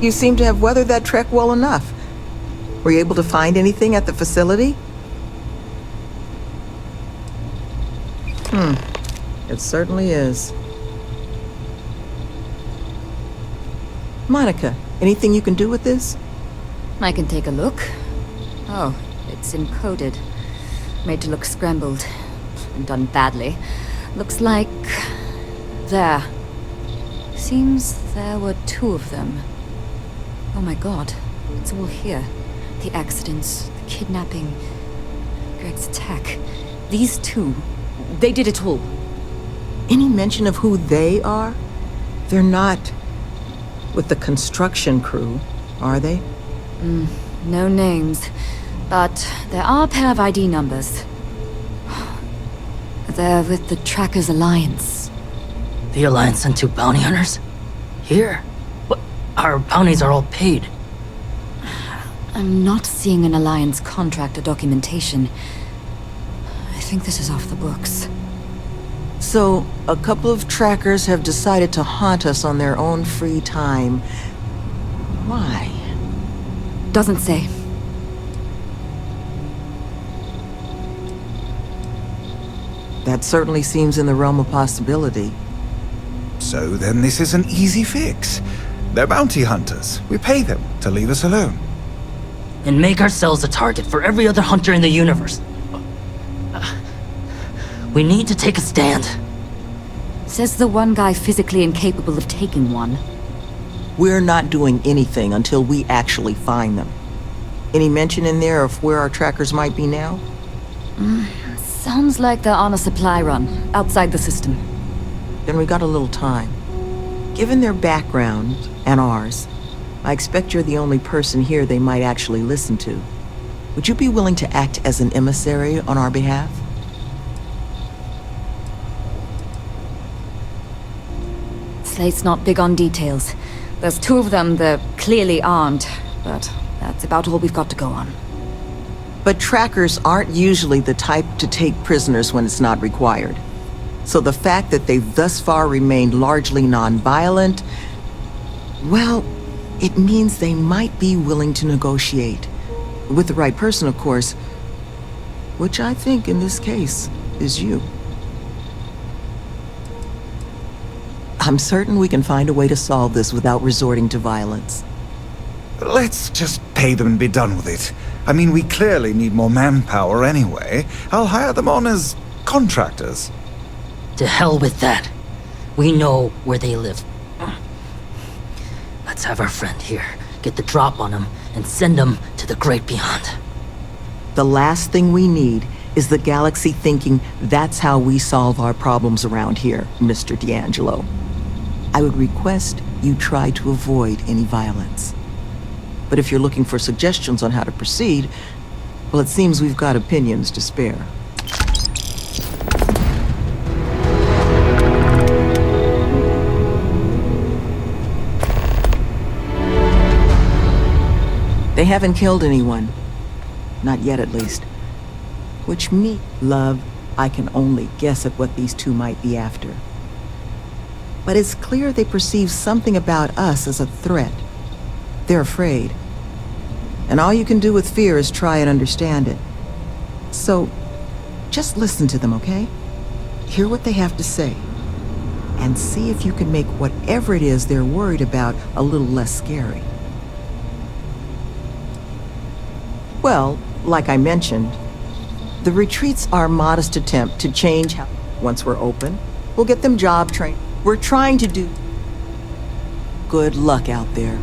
you seem to have weathered that trek well enough. Were you able to find anything at the facility? It certainly is. Monica, anything you can do with this? I can take a look. Oh, it's encoded. Made to look scrambled. And done badly. Looks like... there. Seems there were 2 of them. Oh my god, it's all here. The accidents, the kidnapping, Greg's attack. These 2, they did it all. Any mention of who they are? They're not with the construction crew, are they? No names. But there are a pair of ID numbers. They're with the Trackers Alliance. The Alliance sent 2 bounty hunters? Here? What? Our bounties are all paid. I'm not seeing an Alliance contract or documentation. I think this is off the books. So, a couple of trackers have decided to haunt us on their own free time. Why? Doesn't say. That certainly seems in the realm of possibility. So then this is an easy fix. They're bounty hunters. We pay them to leave us alone. And make ourselves a target for every other hunter in the universe. We need to take a stand. Says the one guy physically incapable of taking one. We're not doing anything until we actually find them. Any mention in there of where our trackers might be now? Sounds like they're on a supply run, outside the system. Then we got a little time. Given their background, and ours, I expect you're the only person here they might actually listen to. Would you be willing to act as an emissary on our behalf? Slate's not big on details. There's 2 of them they're clearly armed, but that's about all we've got to go on. But trackers aren't usually the type to take prisoners when it's not required. So the fact that they've thus far remained largely non-violent, well, it means they might be willing to negotiate. With the right person, of course, which I think in this case is you. I'm certain we can find a way to solve this without resorting to violence. Let's just pay them and be done with it. I mean, we clearly need more manpower anyway. I'll hire them on as contractors. To hell with that. We know where they live. Let's have our friend here get the drop on them and send them to the great beyond. The last thing we need is the galaxy thinking that's how we solve our problems around here, Mr. D'Angelo. I would request you try to avoid any violence. But if you're looking for suggestions on how to proceed, well, it seems we've got opinions to spare. They haven't killed anyone. Not yet, at least. Which means, love, I can only guess at what these 2 might be after. But it's clear they perceive something about us as a threat. They're afraid. And all you can do with fear is try and understand it. So, just listen to them, okay? Hear what they have to say. And see if you can make whatever it is they're worried about a little less scary. Well, like I mentioned, the retreat's our modest attempt to change how... Once we're open, we'll get them job trained. We're trying to do... Good luck out there.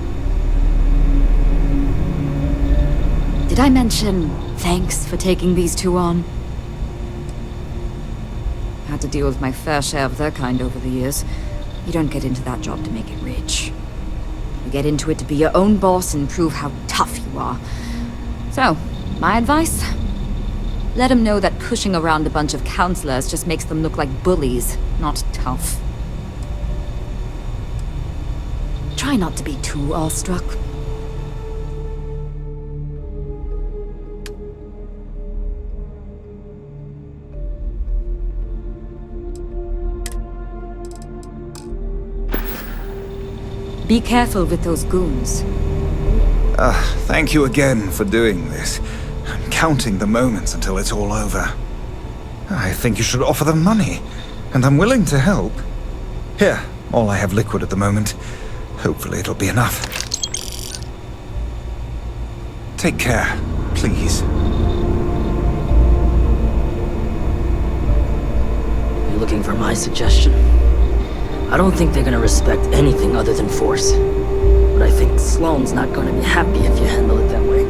Did I mention thanks for taking these 2 on? Had to deal with my fair share of their kind over the years. You don't get into that job to make it rich. You get into it to be your own boss and prove how tough you are. So, my advice? Let them know that pushing around a bunch of counselors just makes them look like bullies, not tough. Try not to be too awestruck. Be careful with those goons. Thank you again for doing this. I'm counting the moments until it's all over. I think you should offer them money, and I'm willing to help. Here, all I have liquid at the moment. Hopefully it'll be enough. Take care, please. You looking for my suggestion? I don't think they're gonna respect anything other than force. But I think Sloane's not gonna be happy if you handle it that way.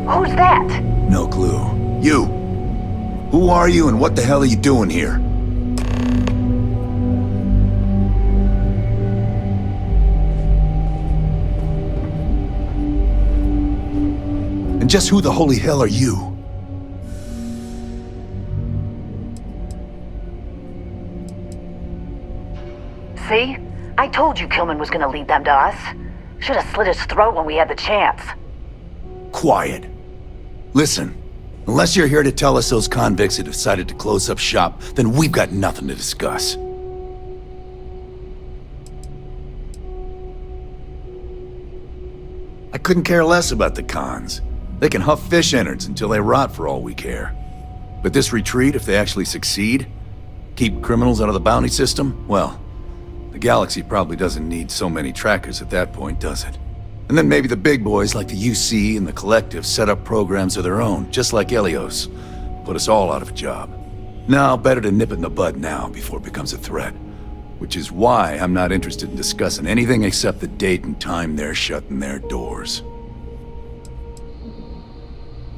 Who's that? No clue. You! Who are you and what the hell are you doing here? And just who the holy hell are you? See? I told you Kilman was gonna lead them to us. Should have slit his throat when we had the chance. Quiet. Listen, unless you're here to tell us those convicts have decided to close up shop, then we've got nothing to discuss. I couldn't care less about the cons. They can huff fish innards until they rot for all we care. But this retreat, if they actually succeed, keep criminals out of the bounty system, well, the galaxy probably doesn't need so many trackers at that point, does it? And then maybe the big boys like the UC and the Collective set up programs of their own, just like Helios. Put us all out of a job. No, better to nip it in the bud now before it becomes a threat. Which is why I'm not interested in discussing anything except the date and time they're shutting their doors.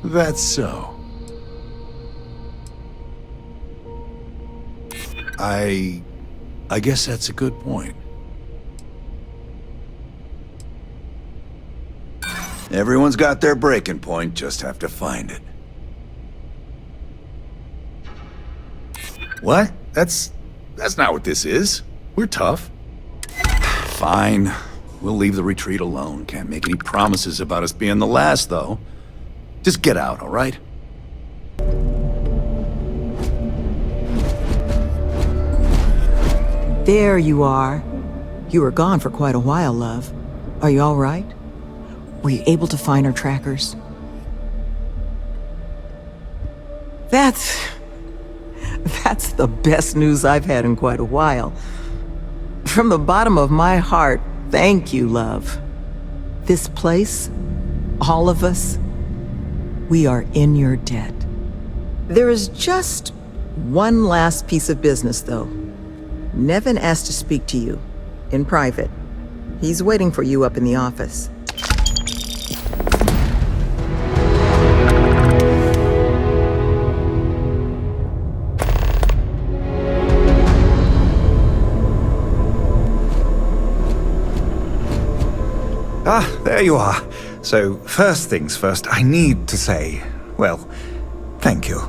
That's so. I guess that's a good point. Everyone's got their breaking point, just have to find it. What? That's not what this is. We're tough. Fine. We'll leave the retreat alone. Can't make any promises about us being the last, though. Just get out, all right? There you are. You were gone for quite a while, love. Are you all right? Were you able to find our trackers? That's the best news I've had in quite a while. From the bottom of my heart, thank you, love. This place, all of us, we are in your debt. There is just one last piece of business, though. Nevin asked to speak to you, in private. He's waiting for you up in the office. Ah, there you are. So, first things first, I need to say, well, thank you.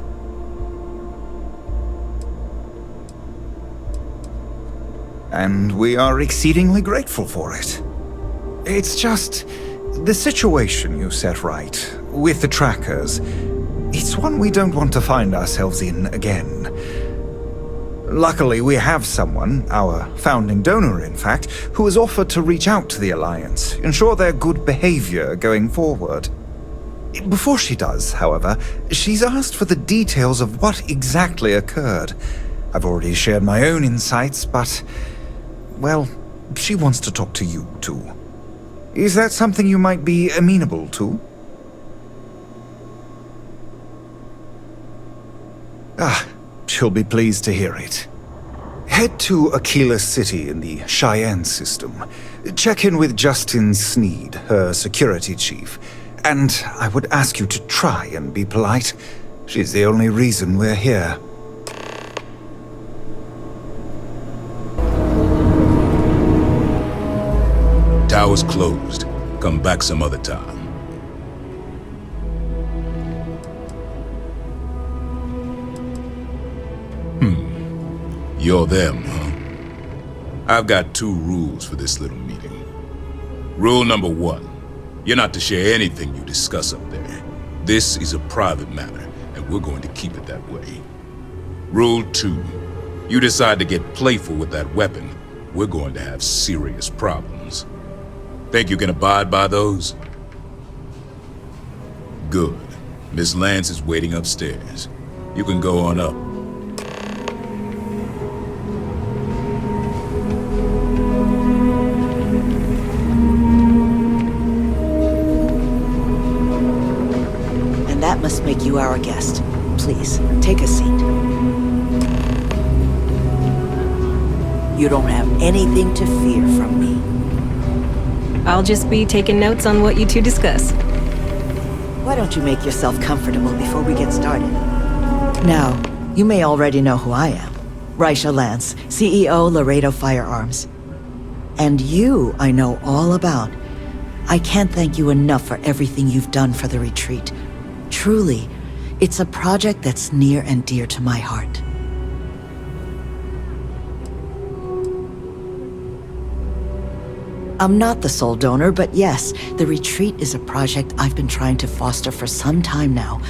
And we are exceedingly grateful for it. It's just the situation you set right, with the trackers. It's one we don't want to find ourselves in again. Luckily, we have someone, our founding donor in fact, who has offered to reach out to the Alliance, ensure their good behavior going forward. Before she does, however, she's asked for the details of what exactly occurred. I've already shared my own insights, but, well, she wants to talk to you too. Is that something you might be amenable to? Ah, she'll be pleased to hear it. Head to Aquila City in the Cheyenne system. Check in with Justin Sneed, her security chief. And I would ask you to try and be polite. She's the only reason we're here. Tower's closed. come back some other time. You're them, huh? I've got 2 rules for this little meeting. Rule number 1, you're not to share anything you discuss up there. This is a private matter, and we're going to keep it that way. Rule 2, you decide to get playful with that weapon, we're going to have serious problems. Think you can abide by those? Good. Miss Lance is waiting upstairs. You can go on up. That must make you our guest. Please, take a seat. You don't have anything to fear from me. I'll just be taking notes on what you two discuss. Why don't you make yourself comfortable before we get started? Now, you may already know who I am. Raisha Lance, CEO, Laredo Firearms. And you, I know all about. I can't thank you enough for everything you've done for the retreat. Truly, it's a project that's near and dear to my heart. I'm not the sole donor, but yes, the retreat is a project I've been trying to foster for some time now.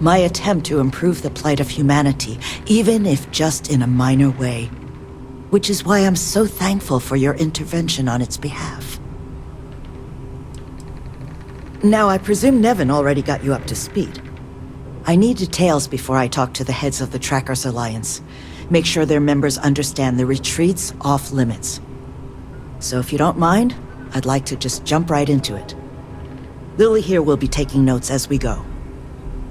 My attempt to improve the plight of humanity, even if just in a minor way. Which is why I'm so thankful for your intervention on its behalf. Now, I presume Nevin already got you up to speed. I need details before I talk to the heads of the Trackers Alliance. Make sure their members understand the retreat's off limits. So if you don't mind, I'd like to just jump right into it. Lily here will be taking notes as we go.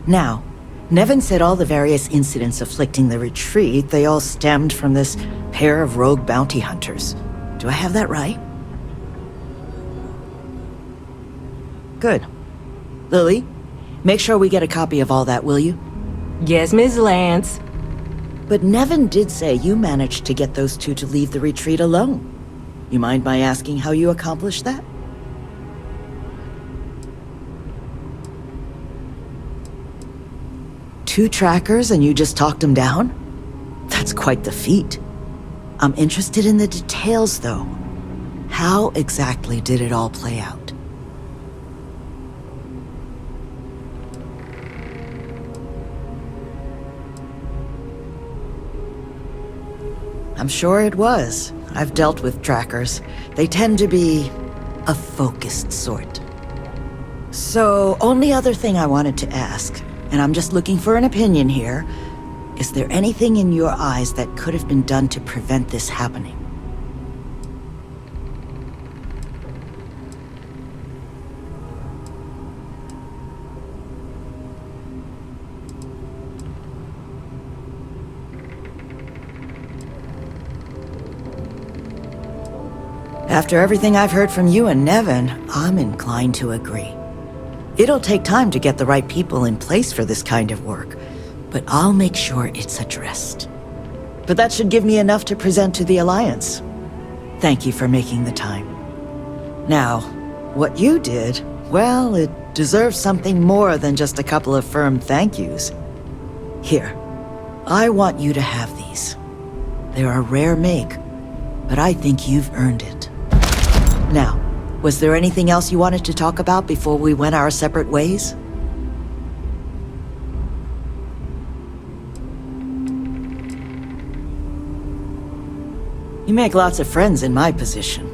Now, Nevin said all the various incidents afflicting the retreat, they all stemmed from this pair of rogue bounty hunters. Do I have that right? Good. Lily, make sure we get a copy of all that, will you? Yes, Ms. Lance. But Nevin did say you managed to get those 2 to leave the retreat alone. You mind my asking how you accomplished that? Two trackers and you just talked them down? That's quite the feat. I'm interested in the details, though. How exactly did it all play out? I'm sure it was. I've dealt with trackers. They tend to be a focused sort. So, only other thing I wanted to ask, and I'm just looking for an opinion here, is there anything in your eyes that could have been done to prevent this happening? After everything I've heard from you and Nevin, I'm inclined to agree. It'll take time to get the right people in place for this kind of work, but I'll make sure it's addressed. But that should give me enough to present to the Alliance. Thank you for making the time. Now, what you did, well, it deserves something more than just a couple of firm thank yous. Here, I want you to have these. They're a rare make, but I think you've earned it. Now, was there anything else you wanted to talk about before we went our separate ways? You make lots of friends in my position.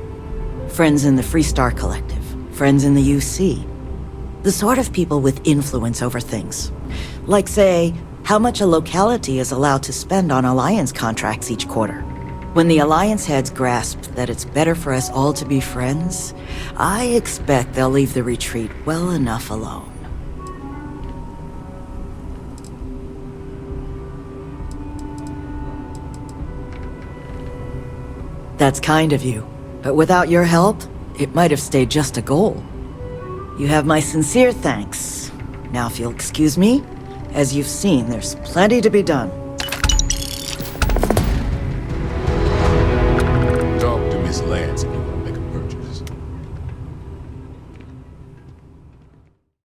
Friends in the Freestar Collective, friends in the UC. The sort of people with influence over things. Like, say, how much a locality is allowed to spend on Alliance contracts each quarter. When the Alliance heads grasp that it's better for us all to be friends, I expect they'll leave the retreat well enough alone. That's kind of you, but without your help, it might have stayed just a goal. You have my sincere thanks. Now if you'll excuse me, as you've seen, there's plenty to be done.